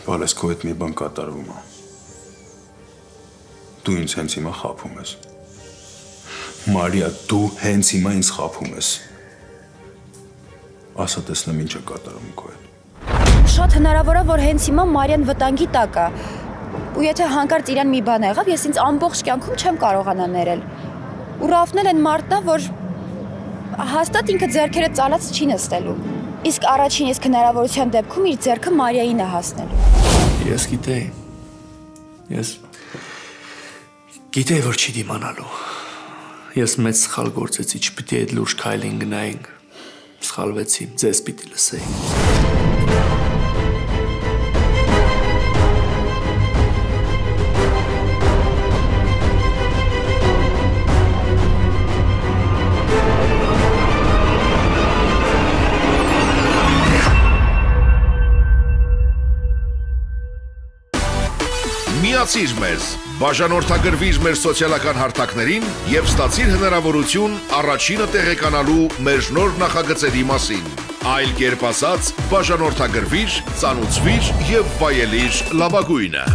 Բալես քո հետ մի բան կատարվում է։ Դու ինձ հենց հիմա խաբում ես։ Մարիա, դու հենց հիմա ինձ խաբում ես։ Ասա տեսնեմ ինչ է կատարվում քո հետ։ Շատ հնարավոր է, որ հենց հիմա Մարիան վտանգի տակ է։ Ու եթե հանկարծ իրան մի բան եղավ, ես ինձ ամբողջ կյանքում չեմ կարողանա ներել։ Ու Ռաֆն էլ այն մարդն է, որ հաստատ ինքը ձեռքերը ծալած չի նստելու։ Իսկ առաջին իսկ հնարավորության դեպքում իր ձեռքը Մարիային է հասնելու։ Ես գիտեի։ Ես գիտեի, որ չի դիմանալու։ Ես մեծ սխալ գործեցի, չպիտի այդ լուրջ քայլին գնայինք։ Սխալվեցի, ձեզ պիտի լսեի։ Միացիր մեզ, բաժանորդագրվիր մեր սոցիալական հարթակներին և ստացիր հնարավորություն առաջինը տեղեկանալու մեր նոր նախագծերի մասին։ Այլ կերպ ասած, բաժանորդագրվիր, ծանուցվիր և վայելիր լավագույնը։